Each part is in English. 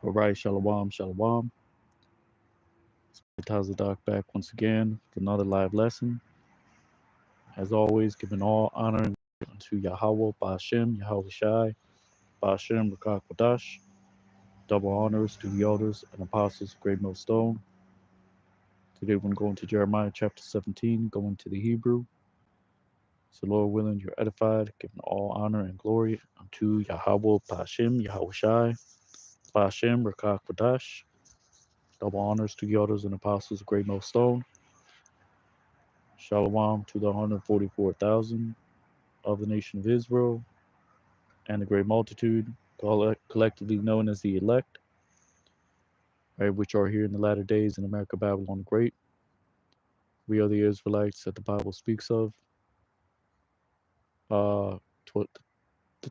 All right, shalom, shalom. Tazadak back once again with another live lesson. As always, giving all honor and glory unto Yahweh, Ba'ashem, Yahweh Shai, Ba'ashem, Rakak Wadash. Double honors to the elders and apostles of Great Millstone. Today we're going to Jeremiah chapter 17, going to the Hebrew. So, Lord willing, you're edified, giving all honor and glory unto Yahweh, Ba'ashem, Yahweh Shai, Ba'ashem, Rakak Wadash. Double honors to the elders and apostles of Great Millstone. Shalom to the 144,000 of the nation of Israel and the great multitude, collectively known as the elect, right, which are here in the latter days in America, Babylon the Great. We are the Israelites that the Bible speaks of. The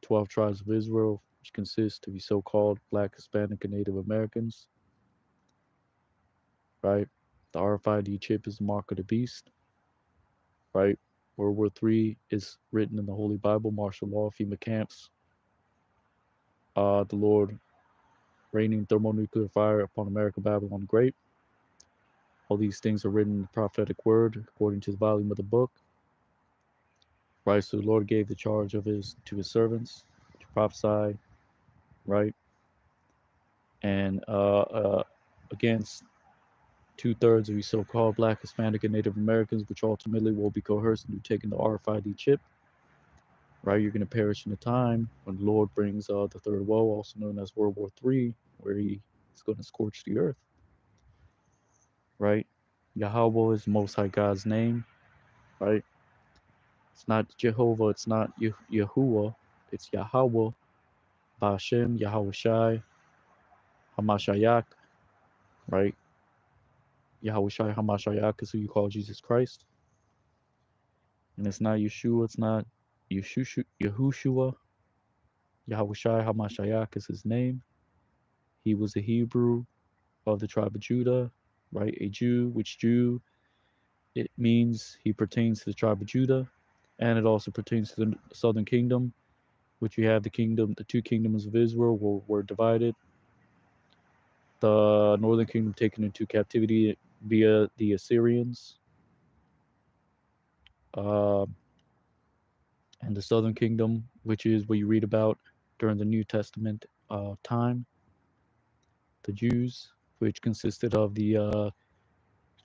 12 tribes of Israel, which consist of the so-called Black, Hispanic, and Native Americans, right? The RFID chip is the mark of the beast, right? World War III is written in the Holy Bible, martial law, FEMA camps. The Lord raining thermonuclear fire upon America, Babylon the Great. All these things are written in the prophetic word according to the volume of the book. Right, so the Lord gave the charge to his servants to prophesy, right? And against 2/3 of these so-called Black, Hispanic, and Native Americans, which ultimately will be coerced into taking the RFID chip. Right, you're going to perish in a time when the Lord brings the third woe, also known as World War III, where he is going to scorch the earth. Right, Yahweh is the Most High God's name. Right, it's not Jehovah, it's not Yahuwah, it's Yahweh, Ba'ashem, Yahweh Shai, Hamashayak, right? Yahweh Shai, Hamashayak is who you call Jesus Christ. And it's not Yeshua, it's not Yahushua. Yahweh Shai, Hamashayak is his name. He was a Hebrew of the tribe of Judah, right? A Jew, which Jew, it means he pertains to the tribe of Judah. And it also pertains to the southern kingdom, which you have the two kingdoms of Israel were divided. The northern kingdom taken into captivity via the Assyrians, and the southern kingdom, which is what you read about during the New Testament time, the Jews, which consisted of the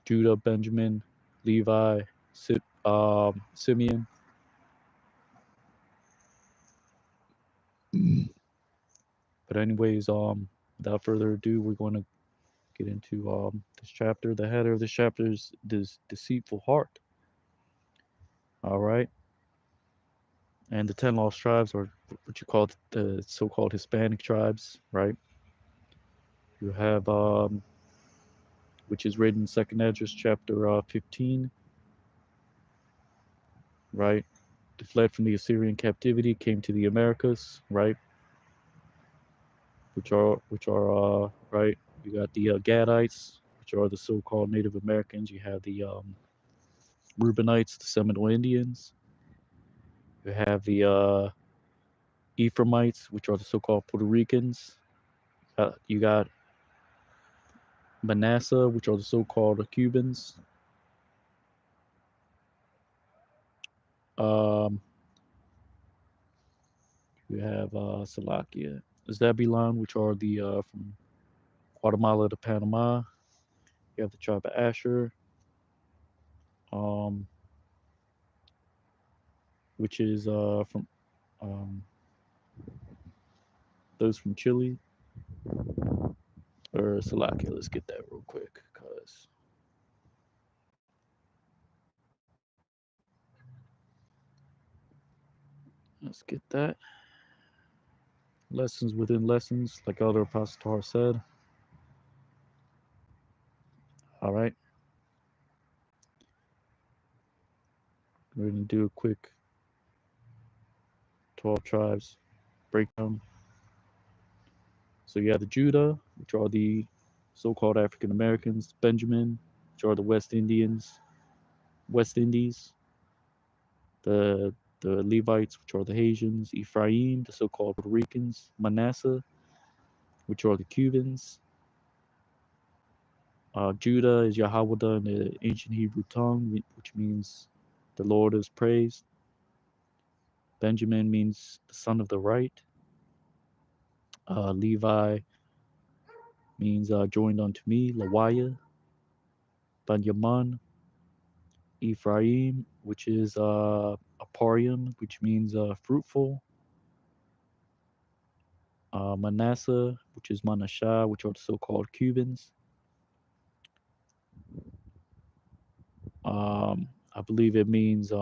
Judah, Benjamin, Levi, Simeon. But anyways, without further ado, we're going to get into this chapter. The header of this chapter is this deceitful heart. All right. And the 10 lost tribes are what you call the so-called Hispanic tribes, right? You have, which is written in 2nd Esdras chapter 15, right? They fled from the Assyrian captivity, came to the Americas, right? Which are right? You got the Gadites, which are the so-called Native Americans. You have the Reubenites, the Seminole Indians. You have the Ephraimites, which are the so-called Puerto Ricans. You got Manasseh, which are the so-called Cubans. Um, you have Salakia, Zebulon, which are the from Guatemala to Panama. You have the tribe of Asher, um, which is from those from Chile. Or Salakia, let's get that real quick, cause let's get that. Lessons within lessons, like Elder Apostle Torah said. All right. We're going to do a quick 12 tribes breakdown. So you have the Judah, which are the so-called African Americans, Benjamin, which are the West Indies, the Levites, which are the Haitians, Ephraim, the so-called Puerto Ricans, Manasseh, which are the Cubans. Judah is Yahweh in the ancient Hebrew tongue, which means the Lord is praised. Benjamin means the son of the right. Levi means joined unto me. Lawiah, Benjamin, Ephraim, which is Aparium, which means fruitful. Manasseh, which is Manasseh, which are the so-called Cubans. I believe it means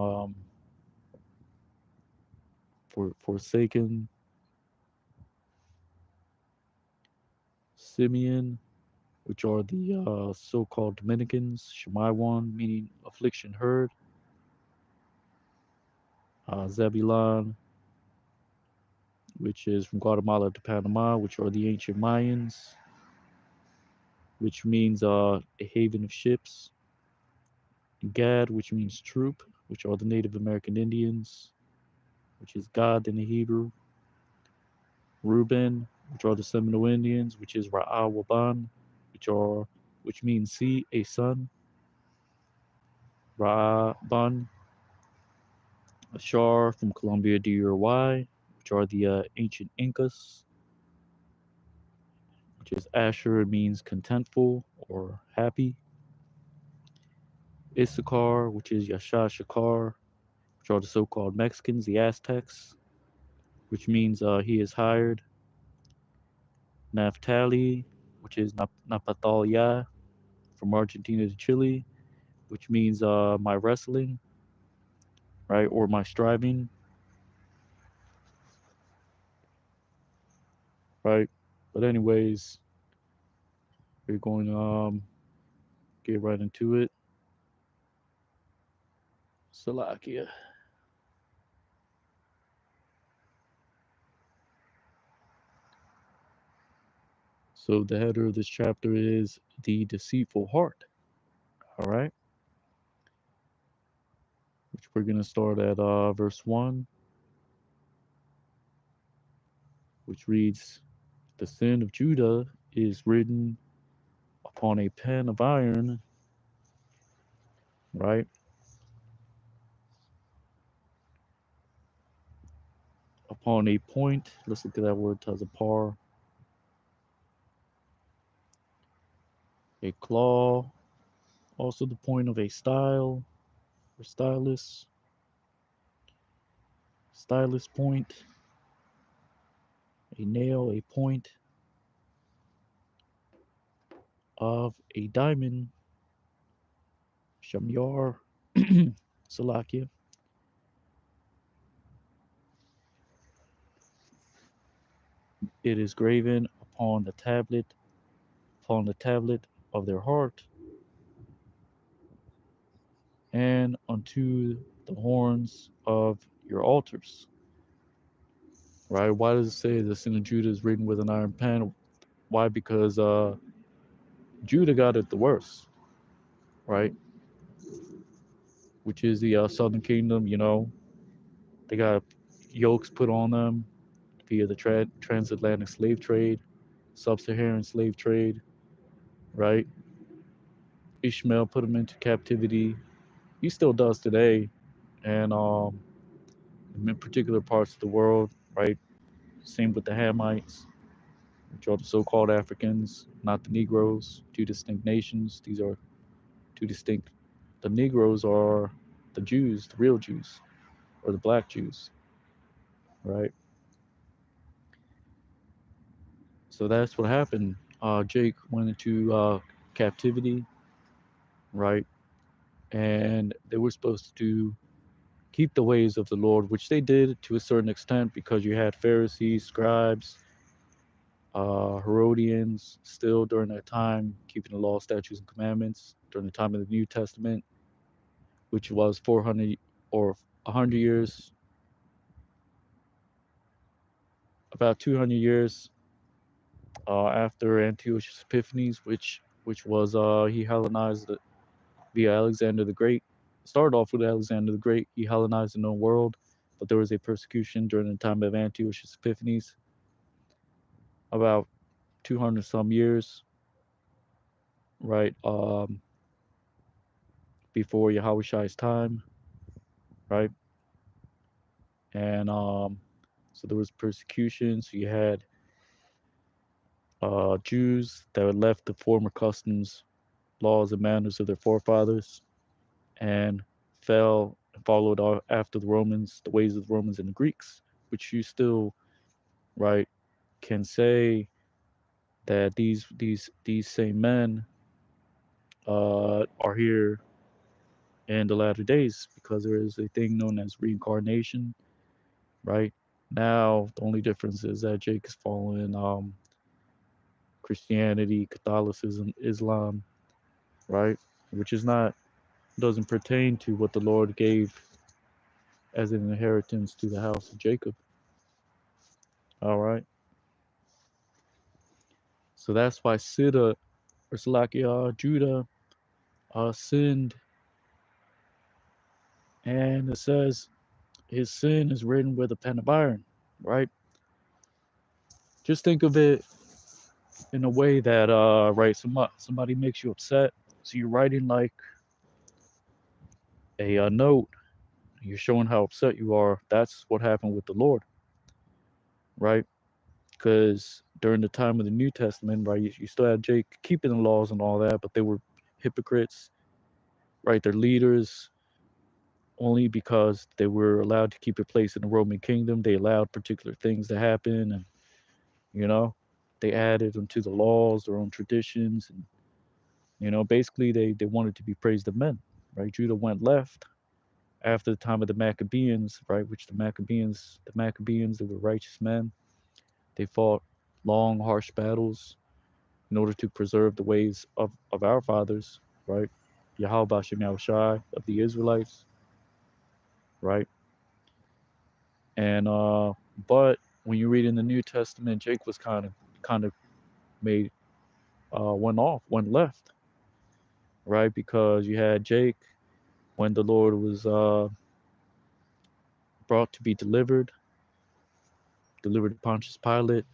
forsaken. Simeon, which are the so-called Dominicans. Shemaiwan, meaning affliction heard. Zebulon, which is from Guatemala to Panama, which are the ancient Mayans, which means a haven of ships. Gad, which means troop, which are the Native American Indians, which is God in the Hebrew. Reuben, which are the Seminole Indians, which is Ra'awaban, which means sea, a son. Ra'aban, Ashar from Colombia to Uruguay, which are the ancient Incas, which is Asher, means contentful or happy. Issachar, which is Yasha Shakar, which are the so-called Mexicans, the Aztecs, which means he is hired. Naphtali, which is Napatalia, from Argentina to Chile, which means my wrestling, right, or my striving, right. But anyways, we're going to get right into it. Salakia. So the header of this chapter is the deceitful heart. All right, which we're going to start at verse 1, which reads, "The sin of Judah is written upon a pen of iron," right? Upon a point, let's look at that word, tazapar, a claw, also the point of a style or stylus point, a nail, a point of a diamond, shamyar, salakia. It is graven upon the tablet of their heart, and unto the horns of your altars. Right? Why does it say the sin of Judah is written with an iron pen? Why? Because Judah got it the worst, right? Which is the southern kingdom. You know, they got yokes put on them via the transatlantic slave trade, sub-Saharan slave trade, right? Ishmael put them into captivity. He still does today, and in particular parts of the world, right? Same with the Hamites, which are the so-called Africans, not the Negroes. Two distinct nations. These are two distinct. The Negroes are the Jews, the real Jews, or the black Jews, right? So that's what happened. Jake went into captivity, right? And they were supposed to keep the ways of the Lord, which they did to a certain extent because you had Pharisees, scribes, Herodians still during that time keeping the law, statutes, and commandments during the time of the New Testament, which was 400 or 100 years, about 200 years after Antiochus Epiphanes, which was he Hellenized via Alexander the Great. Started off with Alexander the Great. He Hellenized the known world, but there was a persecution during the time of Antiochus Epiphanes about 200 some years, right? Before Yahweh's time, right? And so there was persecution. So you had Jews that had left the former customs, laws, and manners of their forefathers, and fell and followed after the Romans, the ways of the Romans and the Greeks, which you still, right, can say that these same men are here in the latter days because there is a thing known as reincarnation, right? Now the only difference is that Jake is following Christianity, Catholicism, Islam, right? Which is not doesn't pertain to what the Lord gave as an inheritance to the house of Jacob. All right. So that's why Sidda or Salakia Judah sinned, and it says his sin is written with a pen of iron, right? Just think of it in a way that right, somebody makes you upset, so you're writing like a note, you're showing how upset you are. That's what happened with the Lord, right? Because during the time of the New Testament, right, you still had Jake keeping the laws and all that, but they were hypocrites, right? They're leaders only because they were allowed to keep a place in the Roman kingdom. They allowed particular things to happen, and you know, they added them to the laws, their own traditions, and basically they wanted to be praised of men, right? Judah went left after the time of the Maccabees, right? Which the Maccabees, they were righteous men. They fought long, harsh battles in order to preserve the ways of our fathers, right? Yahweh Bashem Yahushai of the Israelites, right? And but when you read in the New Testament, Jake was kind of made went left, right? Because you had Jake when the Lord was brought to be delivered to Pontius Pilate.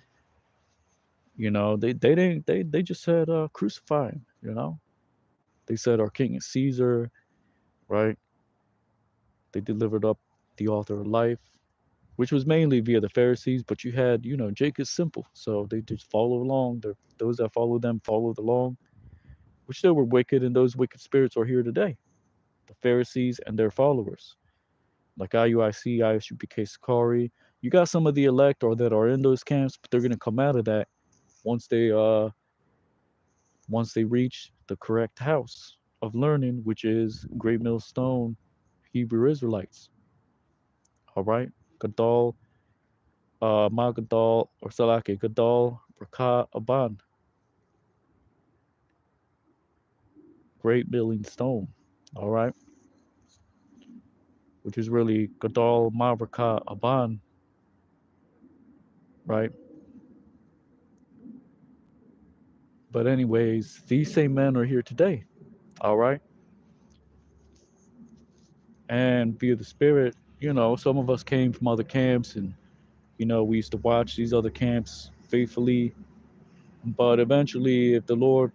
They just said crucify him. They said our king is Caesar, right? They delivered up the author of life, which was mainly via the Pharisees. But you had, Jake is simple, so they just follow along. Those that follow them followed along, which they were wicked, and those wicked spirits are here today. The Pharisees and their followers, like IUIC, ISUPK Sakari. You got some of the elect or that are in those camps, but they're gonna come out of that once they reach the correct house of learning, which is Great Millstone Hebrew Israelites. All right, Gadol, Magadol, or Salake Gadol, Rakah Aban, Great Milling Stone. All right, which is really Gadol Mavraka Aban, right? But anyways, these same men are here today. All right, and via the Spirit, some of us came from other camps, and we used to watch these other camps faithfully. But eventually, if the Lord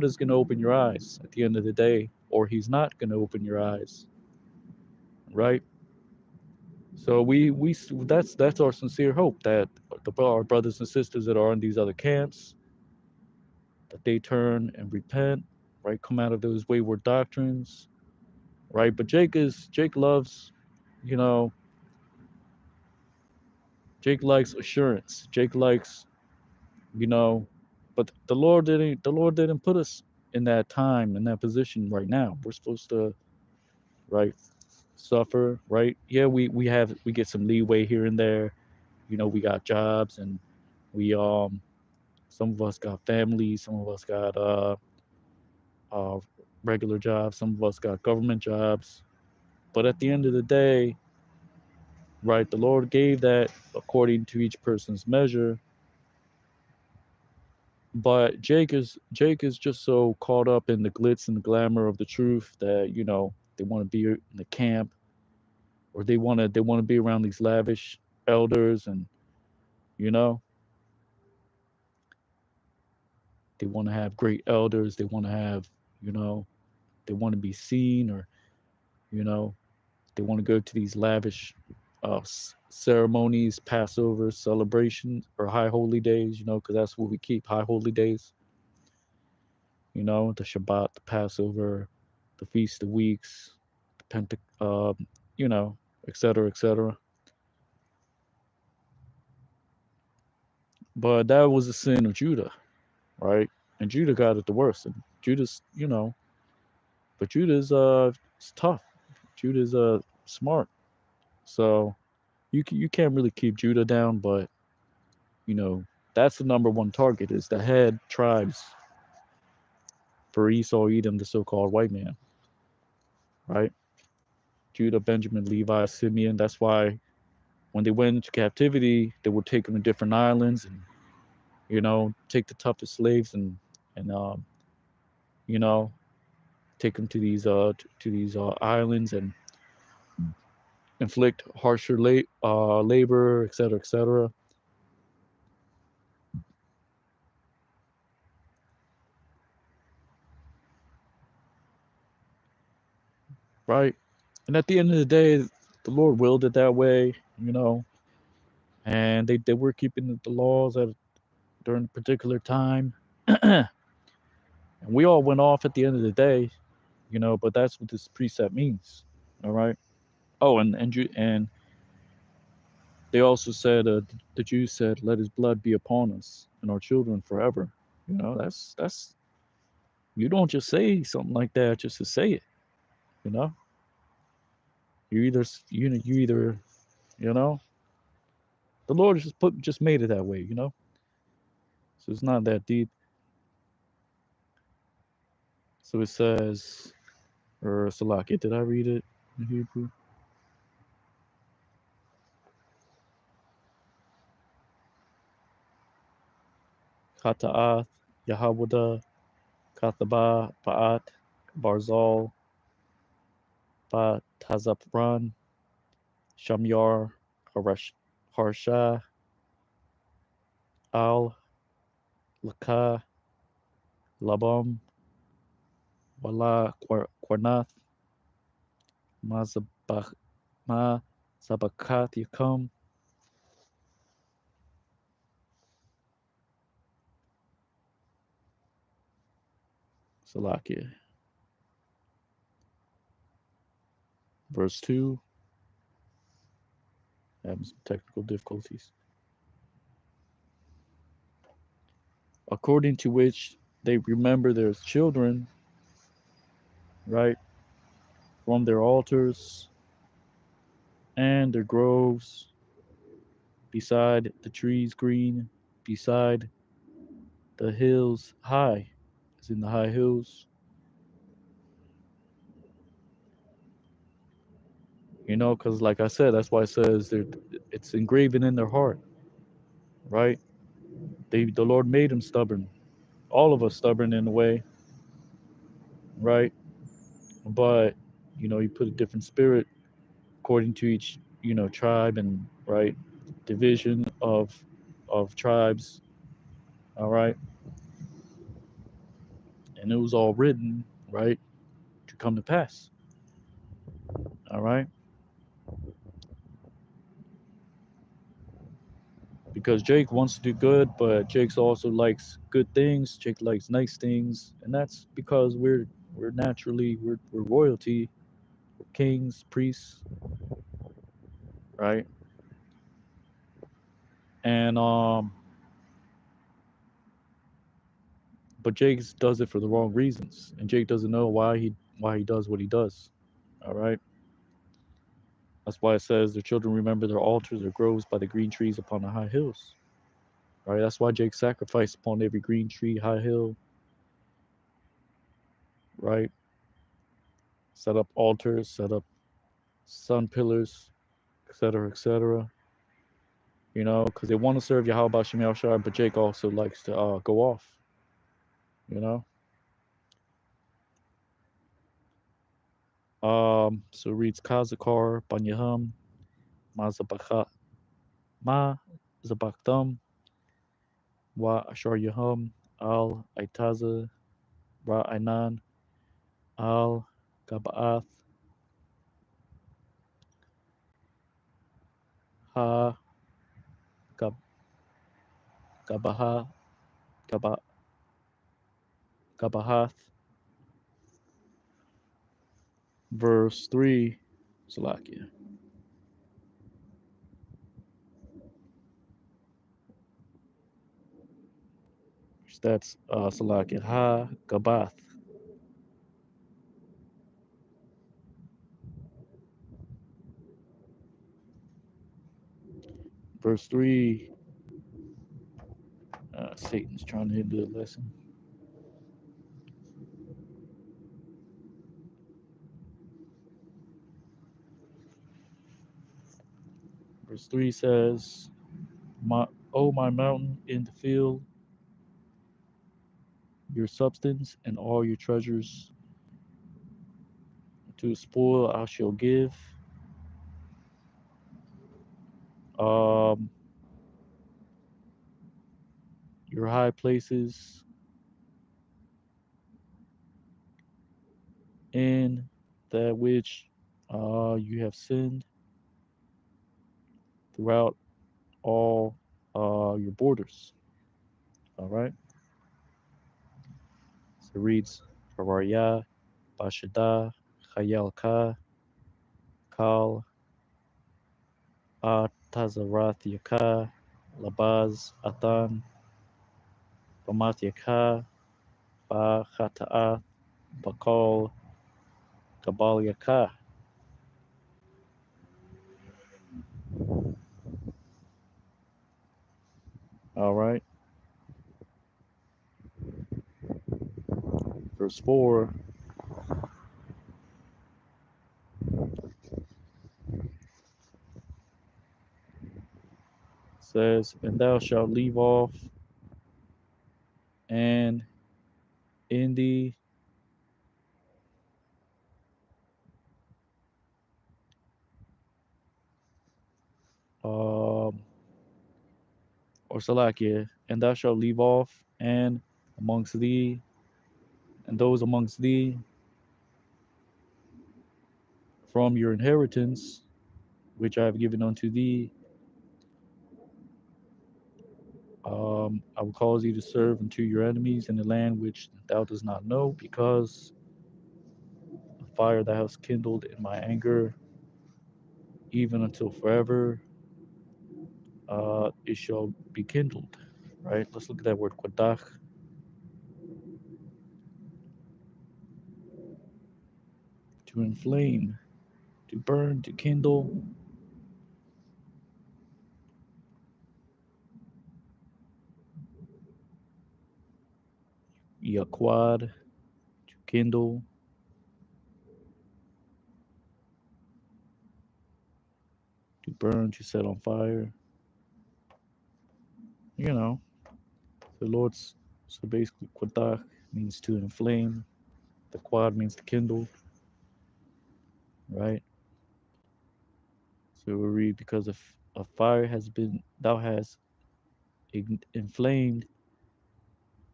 is going to open your eyes at the end of the day, or He's not going to open your eyes, right? So that's our sincere hope that our brothers and sisters that are in these other camps, that they turn and repent, right? Come out of those wayward doctrines, right? But Jake loves, you know, Jake likes assurance. Jake likes, you know, but the Lord didn't put us in that time, in that position right now. We're supposed to, right, suffer, right? Yeah, we get some leeway here and there. We got jobs, and we some of us got families, some of us got uh regular jobs, some of us got government jobs. But at the end of the day, right, the Lord gave that according to each person's measure. But Jake is just so caught up in the glitz and the glamour of the truth that they want to be in the camp, or they want to be around these lavish elders, and you know They want to have great elders. They want to have, you know, they want to be seen, or, you know, they want to go to these lavish ceremonies, Passover celebrations, or high holy days, you know, because that's what we keep, high holy days, you know, the Shabbat, the Passover, the Feast of Weeks, the you know, et cetera, et cetera. But that was the sin of Judah, right? And Judah got it the worst. And Judah's, you know, but Judah's it's tough. Judah's smart. So you can't really keep Judah down, but you know, that's the number one target is the head tribes for Esau, Edom, the so-called white man, right? Judah, Benjamin, Levi, Simeon. That's why when they went into captivity, they would take them to different islands and, you know, take the toughest slaves and you know, take them to these islands and inflict harsher labor, et cetera, et cetera. Right? And at the end of the day, the Lord willed it that way, you know, and they were keeping the laws at during a particular time. And we all went off at the end of the day, you know, but that's what this precept means. All right. Oh, and they also said the Jews said, "Let His blood be upon us and our children forever." You know, that's you don't just say something like that just to say it. You know, you either you either you know the Lord just made it that way. You know, so it's not that deep. So it says, or Salaki, did I read it in Hebrew? Kata'ath, Yahawada, Kathaba, Pa'at, Barzal, Ba Tazapran, Shamyar, Harsha, Al, Laka, Labam, Wala, Quarnath, Mazabach, Ma, Zabakat Yakum, Salakia. Verse 2, having some technical difficulties. According to which they remember their children, right, from their altars and their groves, beside the trees green, beside the hills high, as in the high hills. You know, because like I said, that's why it says it's engraven in their heart, right? The Lord made them stubborn, all of us stubborn in a way, right? But you know, He put a different spirit according to each tribe and right division of tribes, all right, and it was all written right to come to pass, all right, because Jake wants to do good, but Jake also likes good things. Jake likes nice things, and that's because we're naturally we're royalty, we're kings, priests, right? And but Jake does it for the wrong reasons, and Jake doesn't know why he does what he does. All right. That's why it says the children remember their altars, their groves by the green trees upon the high hills. Right. That's why Jake sacrificed upon every green tree, high hill. Right. Set up altars, set up sun pillars, etc., etc. You know, because they want to serve Yahweh Shem Yahshua, but Jake also likes to go off. You know. So it reads Kazakar, Banyahum, Mazabakha, Ma Zabakthum, Wa Ashar Yahum, Al Aitaza, Ra Ainan, Al Gabaath, Ha Gab, Gabaha, Gaba, Gabahath. Verse 3, Salakia. That's Salakia. Ha Gabath. Verse 3, Satan's trying to hit the lesson. Verse 3 says, my mountain in the field, your substance and all your treasures to spoil I shall give. Um, your high places in that which you have sinned throughout all your borders. All right. So it reads, Haraya, Bashada, Chayalka, Kal, Atazarath Yaka, Labaz, Atan, Bamat Yaka, Ba Chata'ath, Bakal, Kabal Yaka. All right. Verse 4 says, And thou shalt leave off, and in thee or Salakia, and thou shalt leave off, and amongst thee, and those amongst thee, from your inheritance, which I have given unto thee, I will cause thee to serve unto your enemies in the land which thou dost not know, because the fire thou hast kindled in my anger, even until forever, it shall be kindled. Right? Let's look at that word quadach. To inflame, to burn, to kindle. Yaquad, to kindle, to burn, to set on fire. You know, the Lord's, so basically, quadach means to inflame. The quad means to kindle, right? So we read, because if a fire has been, thou hast inflamed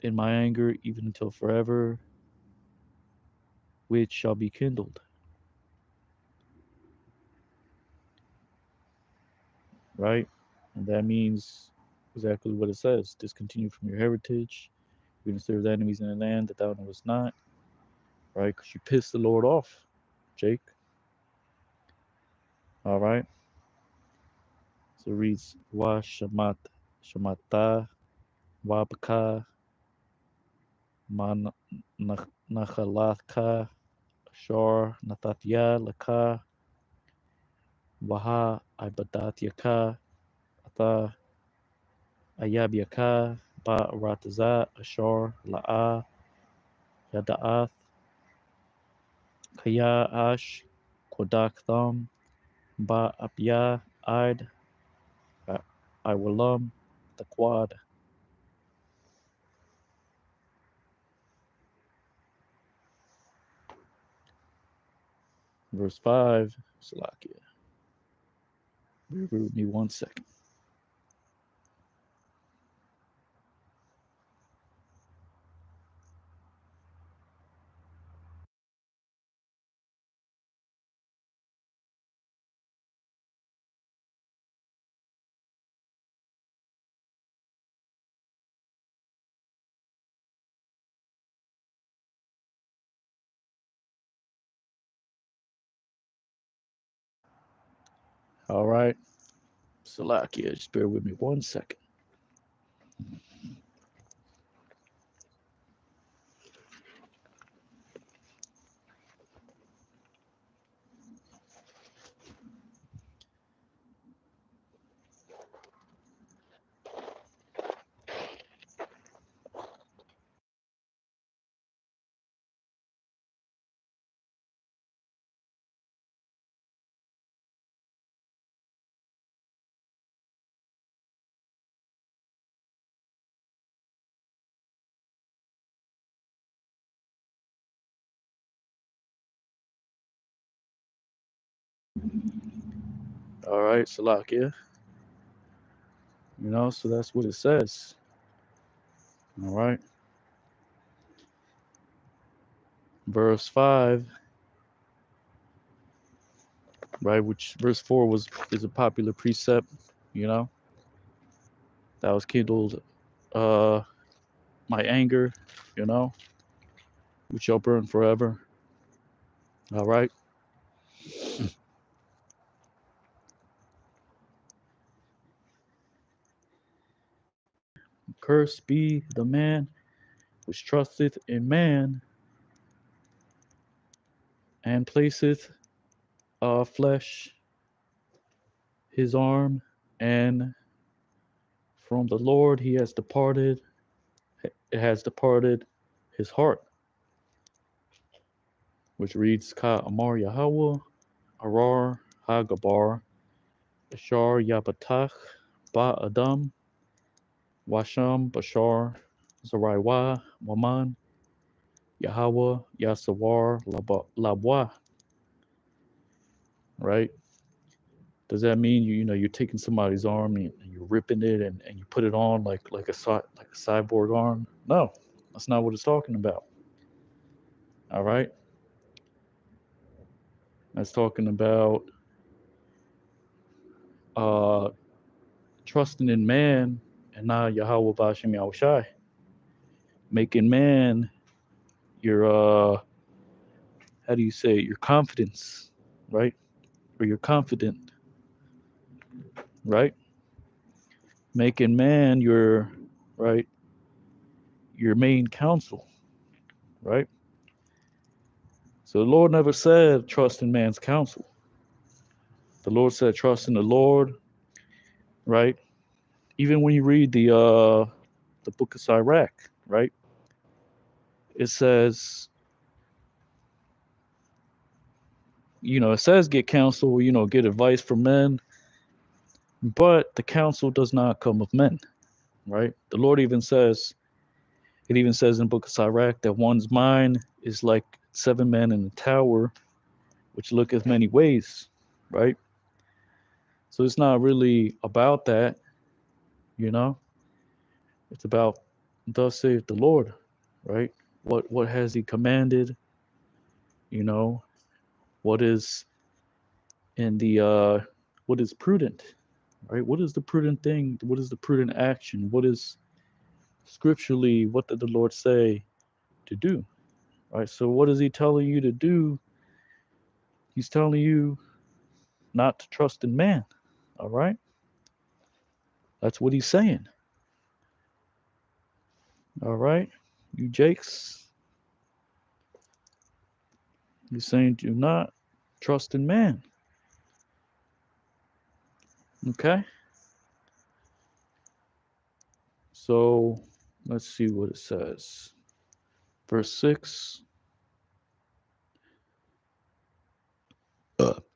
in my anger, even until forever, which shall be kindled, right? And that means exactly what it says: discontinue from your heritage, you're going to serve the enemies in the land that thou knowest not, right? Because you pissed the Lord off, Jake. All right. So it reads, Wa shamat, shamata, wa baka, man nachalathka, shor natatya laka, waha ibadat yaka, ata ayab yaka, ba rataza, ashor la'a, yada'ath, kaya ash, kodak thumb, ba apya, id, iwalam, the quad. Verse 5, Salakia. Bear with me 1 second. All right. Salakia, just bear with me 1 second. All right, Salakia. So that's what it says. All right. Verse 5, right, which verse 4 is a popular precept, you know, that was kindled uh my anger, you know, which shall burn forever. All right. Cursed be the man which trusteth in man and placeth flesh his arm, and from the Lord he has departed, it has departed his heart, which reads Ka Amar Yahweh, Arar Hagabar, Ashar Yabatach, Ba Adam, Washam Bashar, Zaraiwa, Waman, Yahweh, Yasawar, Labwa, right? Does that mean you're taking somebody's arm and you're ripping it and you put it on like a cyborg arm? No, that's not what it's talking about. All right, that's talking about uh trusting in man and not Yahweh Bashem Yahushai. Making man your how do you say it? Your confidence, right? Or you're confident, right? Making man your right your main counsel, right? So the Lord never said trust in man's counsel. The Lord said trust in the Lord, right? Even when you read the book of Sirach, right? It says, it says get counsel, get advice from men, but the counsel does not come of men, right? The Lord even says in the book of Sirach that one's mind is like 7 men in a tower, which looketh many ways, right? So it's not really about that, you know. It's about thus saith the Lord, right? What has He commanded? You know, what is in the what is prudent, right? What is the prudent thing? What is the prudent action? What is scripturally? What did the Lord say to do? Right. So what is He telling you to do? He's telling you not to trust in man. All right. That's what He's saying. All right. You Jakes, He's saying do not trust in man. Okay. So let's see what it says. Verse 6.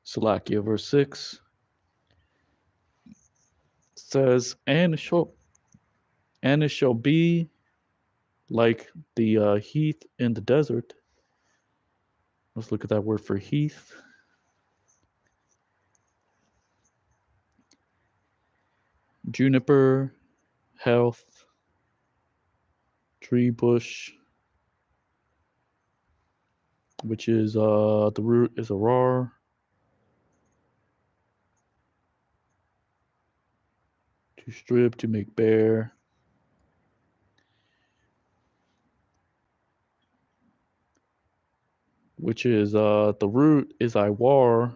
Salakia, verse 6 says, and it shall be like the heath in the desert. Let's look at that word for heath. Juniper, health, tree bush, which is the root is arar, to strip, to make bare, which is the root is iwar,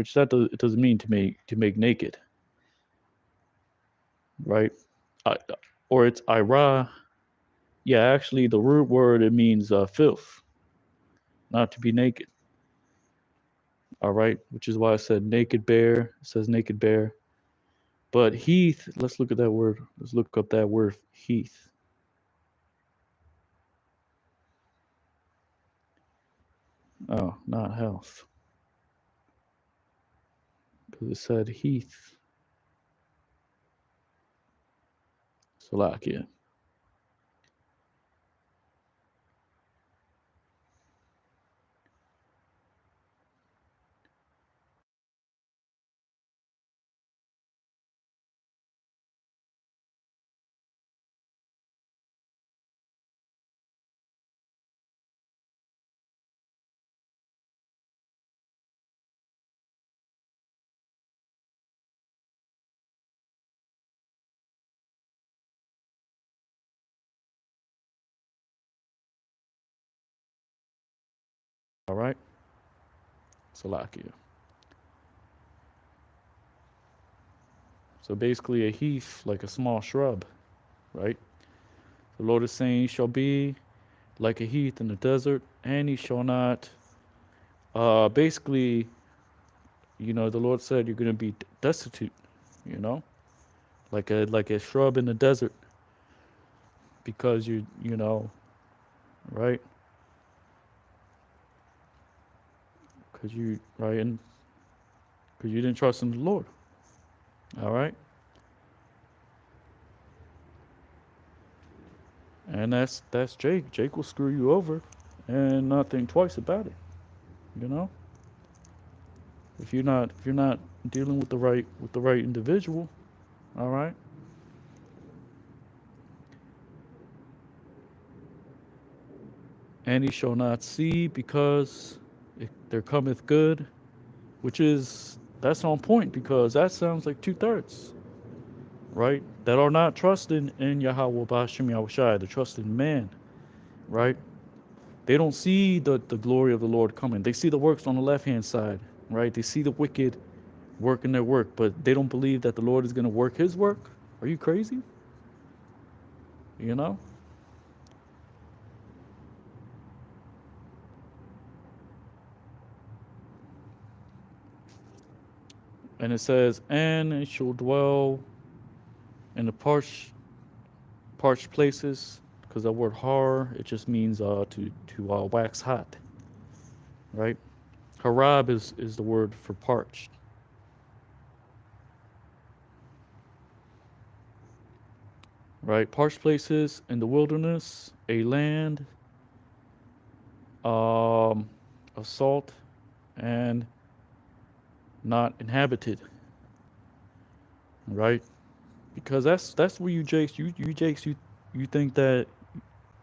which it doesn't mean to make naked, right? I, or it's ira. Yeah, actually, the root word it means filth, not to be naked. All right, which is why I said naked bear. It says naked bear. But heath, let's look at that word. Let's look up that word heath. Oh, not health. Because it said heath. Salakia. All right. Salakia. So basically a heath, like a small shrub, right? The Lord is saying, he shall be like a heath in the desert, and he shall not. Basically, the Lord said you're going to be destitute, you know, like a shrub in the desert, because right, because you right, and because you didn't trust in the Lord. All right, and that's Jake. Jake will screw you over, and not think twice about it. You know, if you're not dealing with the right individual. All right. And he shall not see, because there cometh good, which is that's on point, because that sounds like 2/3, right? That are not trusting in Yahweh Bashim Yahushai, they're trusting in man, right? They don't see the glory of the Lord coming. They see the works on the left hand side, right? They see the wicked working their work, but they don't believe that the Lord is going to work his work. Are you crazy? You know? And it says, and it shall dwell in the parched places, because the word har, it just means to wax hot, right? Harab is the word for parched, right? Parched places in the wilderness, a land um, of salt and not inhabited, right? Because that's where you think that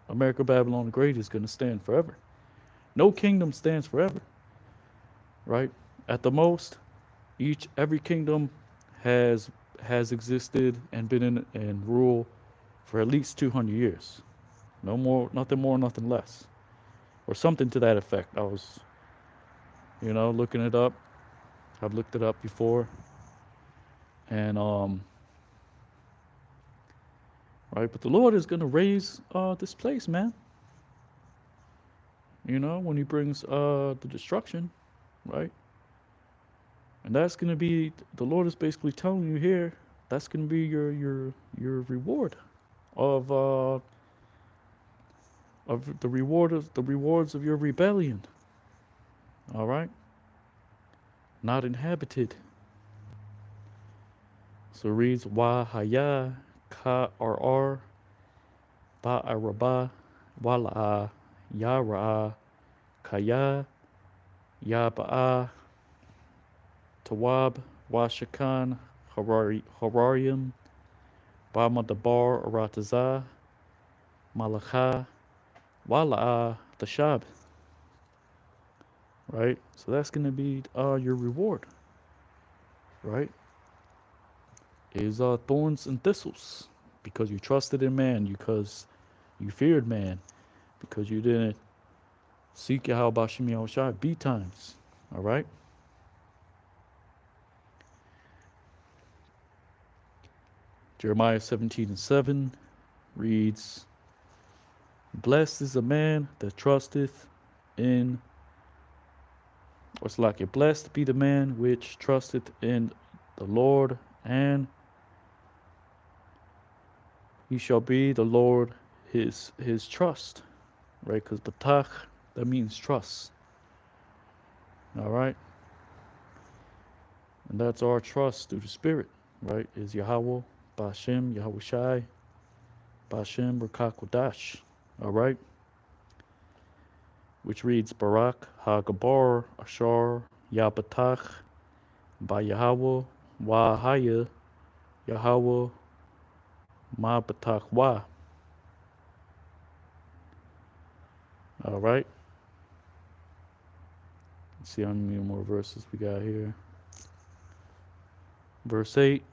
America Babylon the Great is going to stand forever. No kingdom stands forever, right? At the most, every kingdom has has existed and been in rule for at least 200 years. No more, nothing less, or something to that effect. I was, looking it up. I've looked it up before, and right. But the Lord is gonna raise this place, man. When He brings the destruction, right? And that's gonna be the Lord is basically telling you here. That's gonna be your reward of the rewards of your rebellion. All right, not inhabited. So it reads wa haya ka r ba araba wala ya ra kaya ya ba tawab wa shakan hararium ba madabar arataza malacha wala tashab. Right, so that's gonna be your reward, right? Is thorns and thistles, because you trusted in man, because you feared man, because you didn't seek Yahweh Bashim Yahushai B times. All right. Jeremiah 17:7 reads, Blessed is the man that trusteth in, or it's like it, blessed be the man which trusteth in the Lord, and he shall be the Lord his trust, right? Because batach, that means trust, all right? And that's our trust through the Spirit, right? Is Yahweh, Bashem, Yahweh Shai, Bashem, Rakakodash, all right? Which reads Barak, Hagabar, Ashar, Yabatach, Ba Yahweh, Wahaya, Yahweh, Ma Batach Wa. All right. Let's see how many more verses we got here. Verse 8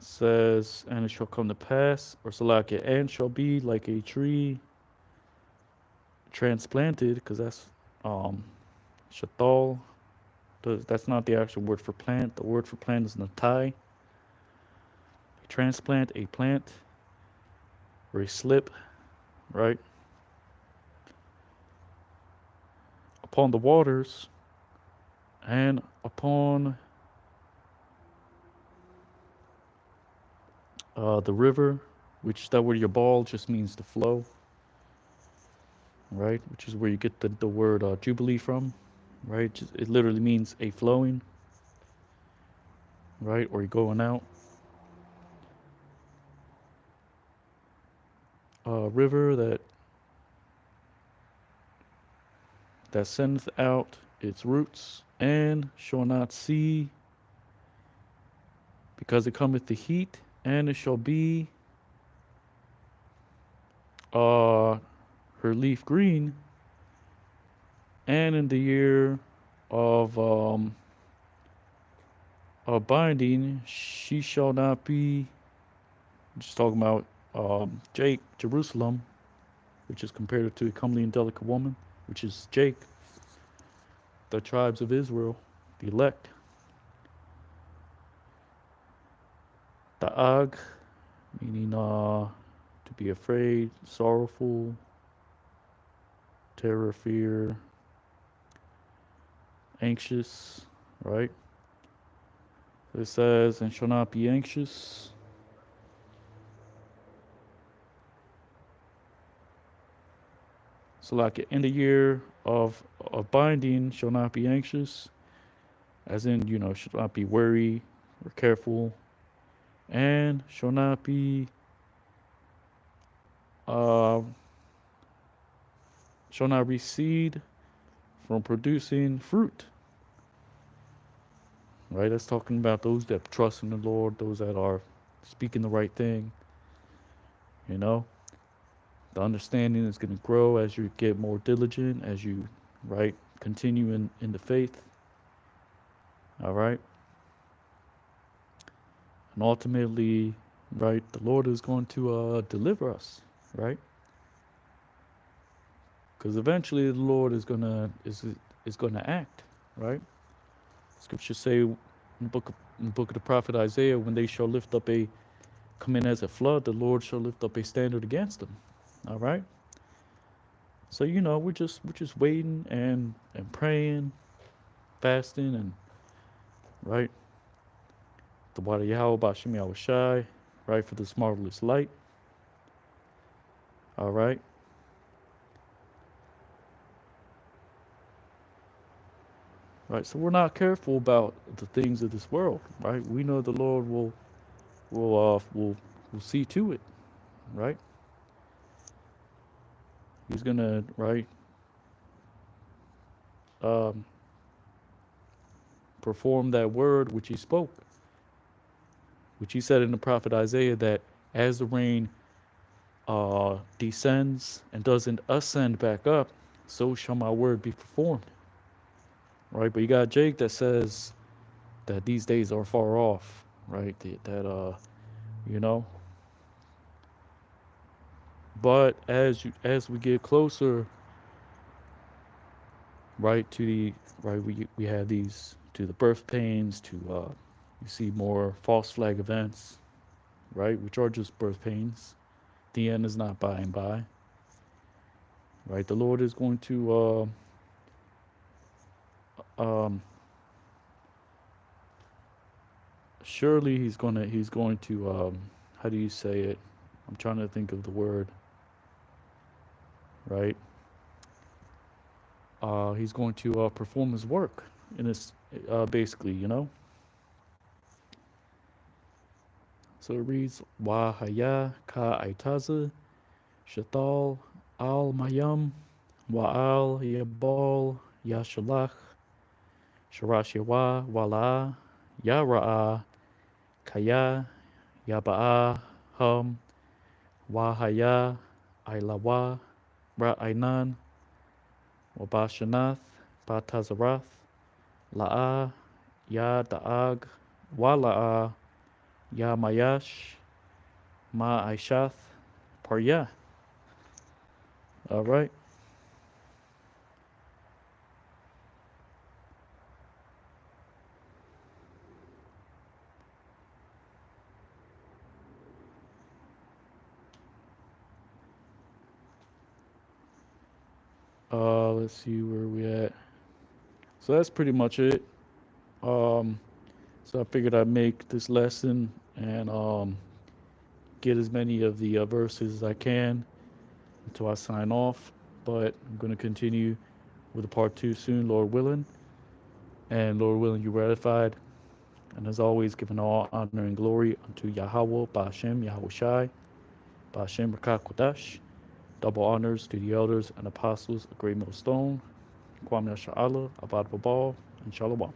says, And it shall come to pass, or Salakia, and shall be like a tree transplanted, because that's shatal. That's not the actual word for plant. The word for plant is natai. Transplant, a plant, or a slip, right? Upon the waters and upon the river, which that word yabal just means to flow, right? Which is where you get the word jubilee from, right? It literally means a flowing, right? Or you're going out. River that sendeth out its roots, and shall not see, because it cometh the heat, and it shall be her leaf green, and in the year of binding she shall not be. Just talking about Jerusalem, which is compared to a comely and delicate woman, which is Jake, the tribes of Israel, the elect. Da'ag, meaning to be afraid, sorrowful, terror, fear, anxious, right? So it says, and shall not be anxious. So like in the year of binding shall not be anxious, as in, should not be worried or careful, and shall not be shall not recede from producing fruit. Right? That's talking about those that trust in the Lord, those that are speaking the right thing. The understanding is going to grow as you get more diligent, as you, right, continue in the faith. All right. And ultimately, right, the Lord is going to deliver us, right? Because eventually the Lord is gonna act, right? Scriptures say in the book of the prophet Isaiah, when they shall come in as a flood, the Lord shall lift up a standard against them. All right. So we're just waiting and praying, fasting, and right. The water Yahweh Bashem Yahweh Shai, right, for this marvelous light. All right. Right. So we're not careful about the things of this world, right? We know the Lord will see to it, right? He's gonna, right, um, perform that word which he spoke, which he said in the prophet Isaiah, that as the rain descends and doesn't ascend back up, so shall my word be performed. Right? But you got Jake that says that these days are far off, right? You know. But as we get closer, right, to the right, we have these, to the birth pains, to you see more false flag events, right? Which are just birth pains. The end is not by and by, right? The Lord is going to, um, surely he's going to, how do you say it? I'm trying to think of the word, right? He's going to perform his work in this, basically, you know? So it reads, Wa haya ka aitaza, shatal al mayam, wa al yabal yashalach, sharash yawa wala, yara'a, kaya, yaba'a, hum, wa haya, ailawa, ra'ainan, wabashanath, batazarath, la'a, ya da'ag, wala'a, ya mayash, ma aishath, parya. All right. Let's see where we at. So that's pretty much it. Um, so I figured I'd make this lesson and get as many of the verses as I can until I sign off. But I'm going to continue with the part two soon, Lord willing. And Lord willing, you ratified. And as always, giving all honor and glory unto Yahweh, Ba'ashem, Yahushai, Ba'ashem, Rakak Kodash. Double honors to the elders and apostles of Great Millstone, Kwame Sha'ala, Abad Babal, and Shalom.